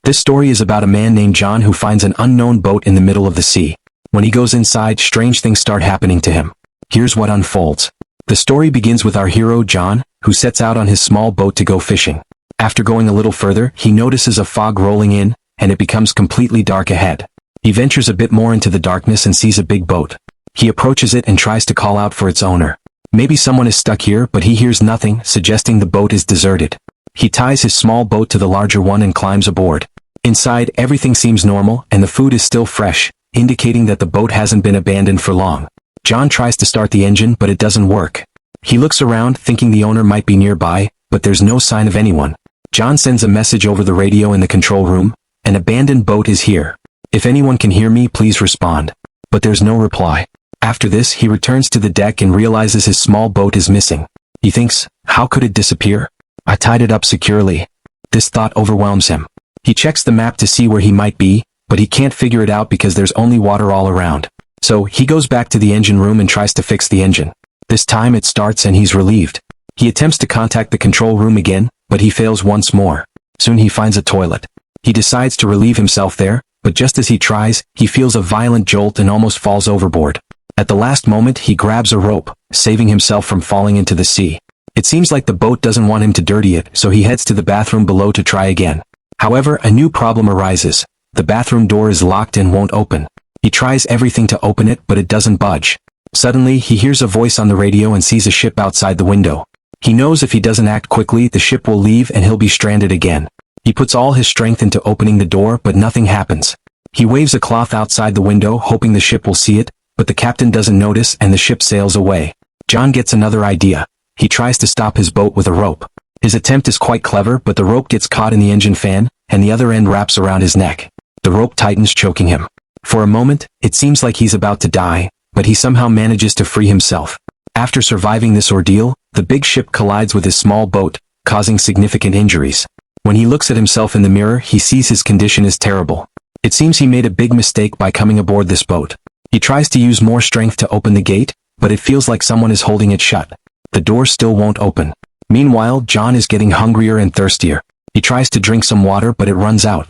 This story is about a man named John who finds an unknown boat in the middle of the sea. When he goes inside, strange things start happening to him. Here's what unfolds. The story begins with our hero John, who sets out on his small boat to go fishing. After going a little further, he notices a fog rolling in, and it becomes completely dark ahead. He ventures a bit more into the darkness and sees a big boat. He approaches it and tries to call out for its owner. Maybe someone is stuck here, but he hears nothing, suggesting the boat is deserted. He ties his small boat to the larger one and climbs aboard. Inside, everything seems normal, and the food is still fresh, indicating that the boat hasn't been abandoned for long. John tries to start the engine, but it doesn't work. He looks around, thinking the owner might be nearby, but there's no sign of anyone. John sends a message over the radio in the control room. An abandoned boat is here. If anyone can hear me, please respond. But there's no reply. After this, he returns to the deck and realizes his small boat is missing. He thinks, how could it disappear? I tied it up securely. This thought overwhelms him. He checks the map to see where he might be, but he can't figure it out because there's only water all around. So, he goes back to the engine room and tries to fix the engine. This time it starts and he's relieved. He attempts to contact the control room again, but he fails once more. Soon he finds a toilet. He decides to relieve himself there, but just as he tries, he feels a violent jolt and almost falls overboard. At the last moment, he grabs a rope, saving himself from falling into the sea. It seems like the boat doesn't want him to dirty it, so he heads to the bathroom below to try again. However, a new problem arises. The bathroom door is locked and won't open. He tries everything to open it, but it doesn't budge. Suddenly, he hears a voice on the radio and sees a ship outside the window. He knows if he doesn't act quickly, the ship will leave and he'll be stranded again. He puts all his strength into opening the door, but nothing happens. He waves a cloth outside the window, hoping the ship will see it, but the captain doesn't notice and the ship sails away. John gets another idea. He tries to stop his boat with a rope. His attempt is quite clever, but the rope gets caught in the engine fan, and the other end wraps around his neck. The rope tightens, choking him. For a moment, it seems like he's about to die, but he somehow manages to free himself. After surviving this ordeal, the big ship collides with his small boat, causing significant injuries. When he looks at himself in the mirror, he sees his condition is terrible. It seems he made a big mistake by coming aboard this boat. He tries to use more strength to open the gate, but it feels like someone is holding it shut. The door still won't open. Meanwhile, John is getting hungrier and thirstier. He tries to drink some water, but it runs out.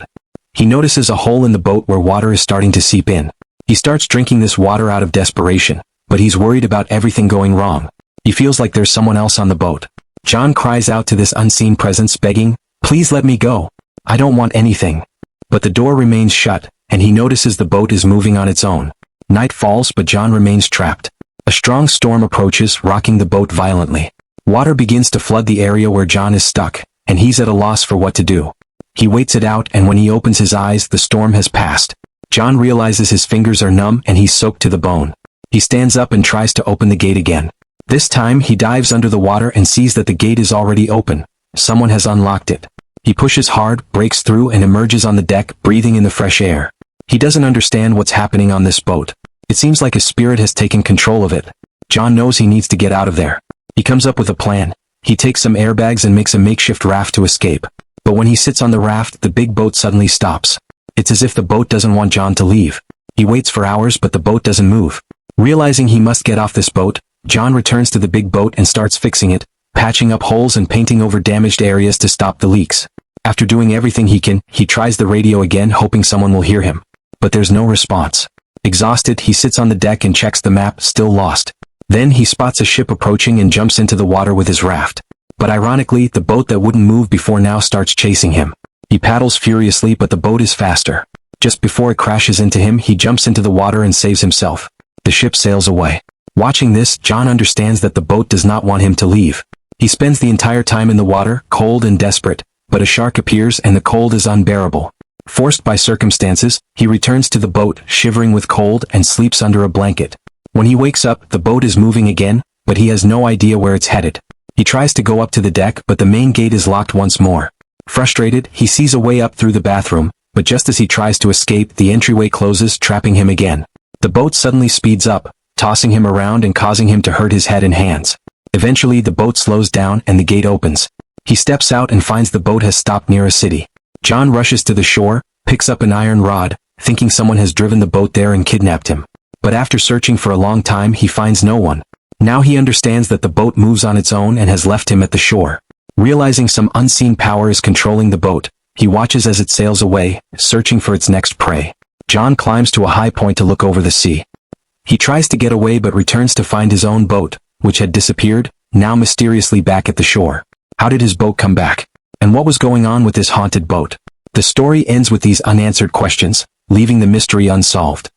He notices a hole in the boat where water is starting to seep in. He starts drinking this water out of desperation, but he's worried about everything going wrong. He feels like there's someone else on the boat. John cries out to this unseen presence, begging, "Please let me go. I don't want anything." But the door remains shut, and he notices the boat is moving on its own. Night falls, but John remains trapped. A strong storm approaches, rocking the boat violently. Water begins to flood the area where John is stuck, and he's at a loss for what to do. He waits it out, and when he opens his eyes, the storm has passed. John realizes his fingers are numb and he's soaked to the bone. He stands up and tries to open the gate again. This time, he dives under the water and sees that the gate is already open. Someone has unlocked it. He pushes hard, breaks through, and emerges on the deck, breathing in the fresh air. He doesn't understand what's happening on this boat. It seems like a spirit has taken control of it. John knows he needs to get out of there. He comes up with a plan. He takes some airbags and makes a makeshift raft to escape. But when he sits on the raft, the big boat suddenly stops. It's as if the boat doesn't want John to leave. He waits for hours, but the boat doesn't move. Realizing he must get off this boat, John returns to the big boat and starts fixing it, patching up holes and painting over damaged areas to stop the leaks. After doing everything he can, he tries the radio again, hoping someone will hear him. But there's no response. Exhausted, he sits on the deck and checks the map, still lost. Then he spots a ship approaching and jumps into the water with his raft. But ironically, the boat that wouldn't move before now starts chasing him. He paddles furiously, but the boat is faster. Just before it crashes into him, he jumps into the water and saves himself. The ship sails away. Watching this, John understands that the boat does not want him to leave. He spends the entire time in the water, cold and desperate, but a shark appears and the cold is unbearable. Forced by circumstances, he returns to the boat, shivering with cold, and sleeps under a blanket. When he wakes up, the boat is moving again, but he has no idea where it's headed. He tries to go up to the deck, but the main gate is locked once more. Frustrated, he sees a way up through the bathroom, but just as he tries to escape, the entryway closes, trapping him again. The boat suddenly speeds up, tossing him around and causing him to hurt his head and hands. Eventually, the boat slows down and the gate opens. He steps out and finds the boat has stopped near a city. John rushes to the shore, picks up an iron rod, thinking someone has driven the boat there and kidnapped him. But after searching for a long time, he finds no one. Now he understands that the boat moves on its own and has left him at the shore. Realizing some unseen power is controlling the boat, He watches as it sails away, searching for its next prey. John climbs to a high point to look over the sea. He tries to get away but returns to find his own boat, which had disappeared, now mysteriously back at the shore. How did his boat come back? And what was going on with this haunted boat? The story ends with these unanswered questions, leaving the mystery unsolved.